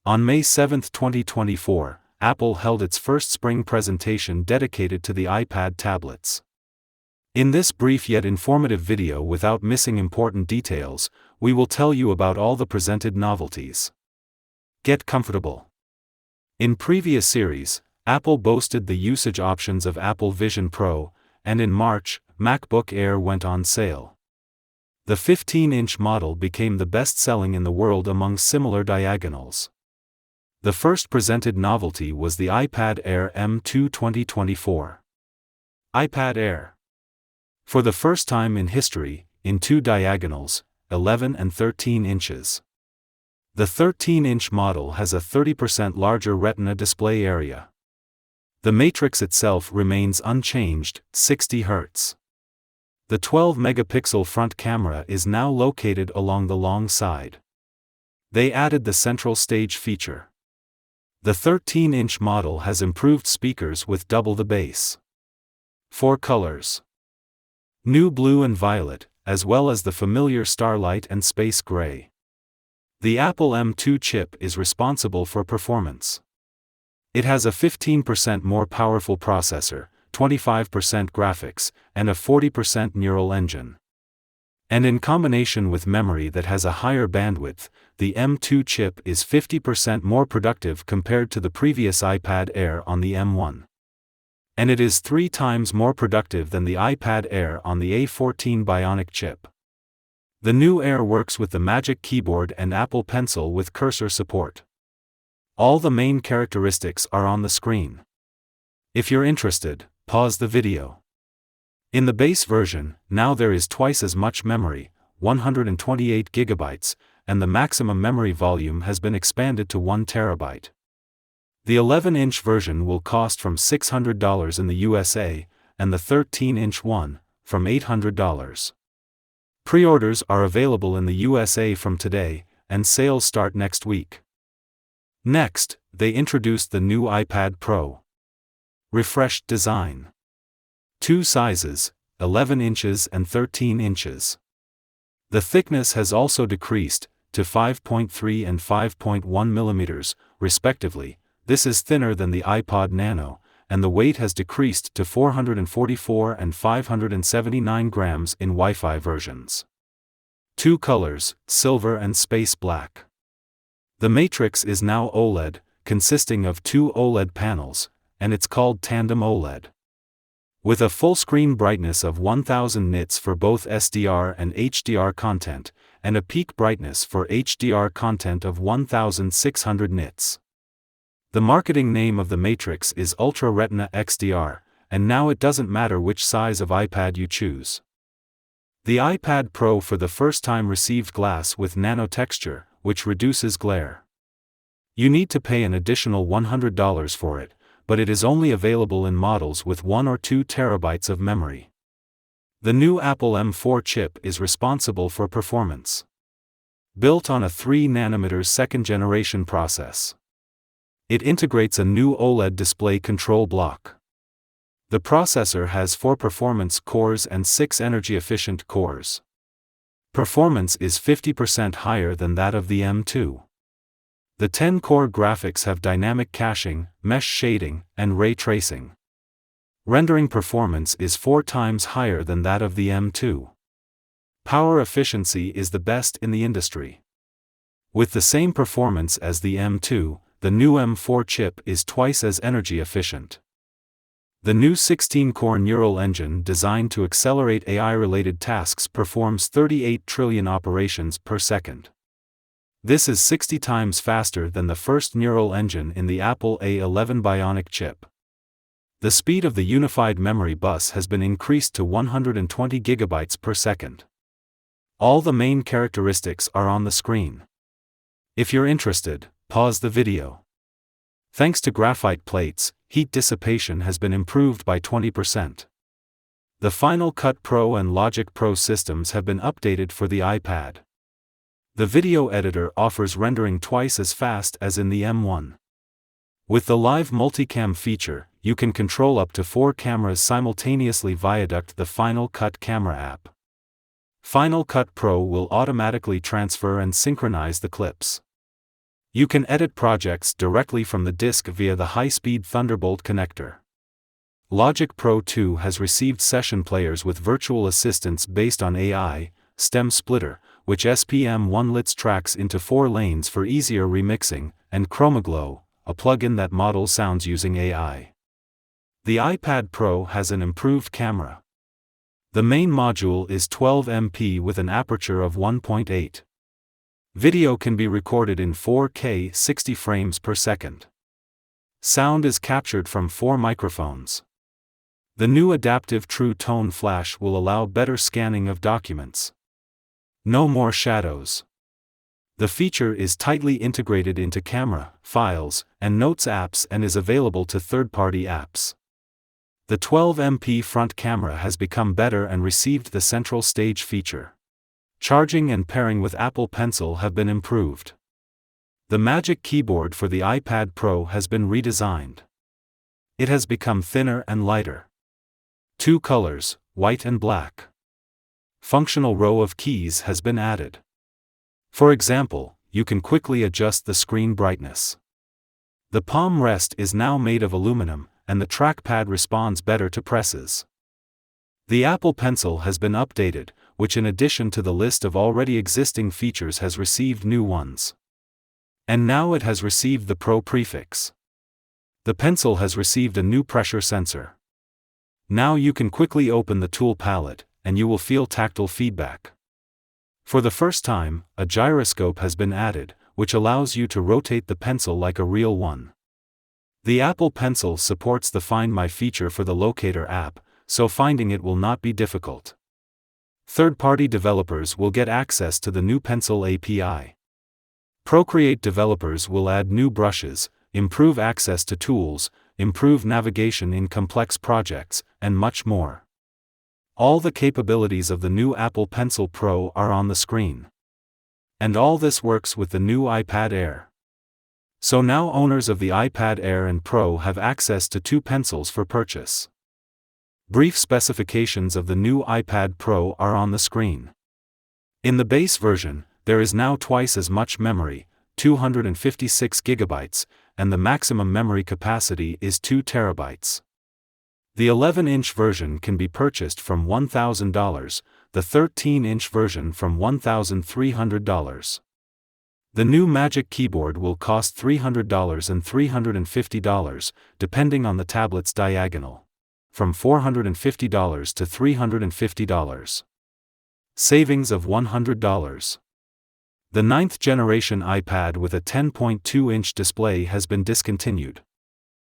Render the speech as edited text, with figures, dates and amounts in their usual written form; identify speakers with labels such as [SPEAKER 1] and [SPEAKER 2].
[SPEAKER 1] On May 7, 2024, Apple held its first spring presentation dedicated to the iPad tablets. In this brief yet informative video without missing important details, we will tell you about all the presented novelties. Get comfortable. In previous series, Apple boasted the usage options of Apple Vision Pro, and in March, MacBook Air went on sale. The 15-inch model became the best-selling in the world among similar diagonals. The first presented novelty was the iPad Air M2 2024. iPad Air. For the first time in history, in two diagonals, 11 and 13 inches. The 13-inch model has a 30% larger Retina display area. The matrix itself remains unchanged, 60 Hz. The 12-megapixel front camera is now located along the long side. They added the central stage feature. The 13-inch model has improved speakers with double the bass. 4 colors. New blue and violet, as well as the familiar starlight and space gray. The Apple M2 chip is responsible for performance. It has a 15% more powerful processor, 25% graphics, and a 40% neural engine. And in combination with memory that has a higher bandwidth, the M2 chip is 50% more productive compared to the previous iPad Air on the M1. And it is 3 times more productive than the iPad Air on the A14 Bionic chip. The new Air works with the Magic Keyboard and Apple Pencil with cursor support. All the main characteristics are on the screen. If you're interested, pause the video. In the base version, now there is twice as much memory, 128 GB, and the maximum memory volume has been expanded to 1 TB. The 11-inch version will cost from $600 in the USA, and the 13-inch one, from $800. Pre-orders are available in the USA from today, and sales start next week. Next, they introduced the new iPad Pro. Refreshed design. 2 sizes, 11 inches and 13 inches. The thickness has also decreased, to 5.3 and 5.1 millimeters, respectively. This is thinner than the iPod Nano, and the weight has decreased to 444 and 579 grams in Wi-Fi versions. 2 colors, silver and space black. The matrix is now OLED, consisting of 2 OLED panels, and it's called Tandem OLED. With a full-screen brightness of 1000 nits for both SDR and HDR content, and a peak brightness for HDR content of 1600 nits. The marketing name of the matrix is Ultra Retina XDR, and now it doesn't matter which size of iPad you choose. The iPad Pro for the first time received glass with nano texture, which reduces glare. You need to pay an additional $100 for it, but it is only available in models with 1 or 2 terabytes of memory. The new Apple M4 chip is responsible for performance. Built on a 3nm second-generation process. It integrates a new OLED display control block. The processor has 4 performance cores and 6 energy-efficient cores. Performance is 50% higher than that of the M2. The 10-core graphics have dynamic caching, mesh shading, and ray tracing. Rendering performance is 4 times higher than that of the M2. Power efficiency is the best in the industry. With the same performance as the M2, the new M4 chip is twice as energy efficient. The new 16-core neural engine designed to accelerate AI-related tasks performs 38 trillion operations per second. This is 60 times faster than the first neural engine in the Apple A11 Bionic chip. The speed of the unified memory bus has been increased to 120 GB per second. All the main characteristics are on the screen. If you're interested, pause the video. Thanks to graphite plates, heat dissipation has been improved by 20%. The Final Cut Pro and Logic Pro systems have been updated for the iPad. The video editor offers rendering twice as fast as in the M1. With the live multicam feature, you can control up to 4 cameras simultaneously via the Final Cut Camera app. Final Cut Pro will automatically transfer and synchronize the clips. You can edit projects directly from the disk via the high-speed Thunderbolt connector. Logic Pro 2 has received session players with virtual assistants based on AI, stem splitter, which SPM1 tracks into 4 lanes for easier remixing, and ChromaGlow, a plugin that models sounds using AI. The iPad Pro has an improved camera. The main module is 12 MP with an aperture of 1.8. Video can be recorded in 4K 60 frames per second. Sound is captured from 4 microphones. The new adaptive True Tone flash will allow better scanning of documents. No more shadows. The feature is tightly integrated into camera, files, and notes apps and is available to third-party apps. The 12 MP front camera has become better and received the central stage feature. Charging and pairing with Apple Pencil have been improved. The Magic Keyboard for the iPad Pro has been redesigned. It has become thinner and lighter. 2 colors, white and black. Functional row of keys has been added. For example, you can quickly adjust the screen brightness. The palm rest is now made of aluminum, and the trackpad responds better to presses. The Apple Pencil has been updated, which in addition to the list of already existing features has received new ones. And now it has received the Pro prefix. The Pencil has received a new pressure sensor. Now you can quickly open the tool palette, and you will feel tactile feedback. For the first time, a gyroscope has been added, which allows you to rotate the pencil like a real one. The Apple Pencil supports the Find My feature for the Locator app, so finding it will not be difficult. Third-party developers will get access to the new Pencil API. Procreate developers will add new brushes, improve access to tools, improve navigation in complex projects, and much more. All the capabilities of the new Apple Pencil Pro are on the screen. And all this works with the new iPad Air. So now owners of the iPad Air and Pro have access to 2 pencils for purchase. Brief specifications of the new iPad Pro are on the screen. In the base version, there is now twice as much memory, 256 GB, and the maximum memory capacity is 2 TB. The 11-inch version can be purchased from $1,000, the 13-inch version from $1,300. The new Magic Keyboard will cost $300 and $350, depending on the tablet's diagonal. From $450 to $350. Savings of $100. The 9th generation iPad with a 10.2-inch display has been discontinued.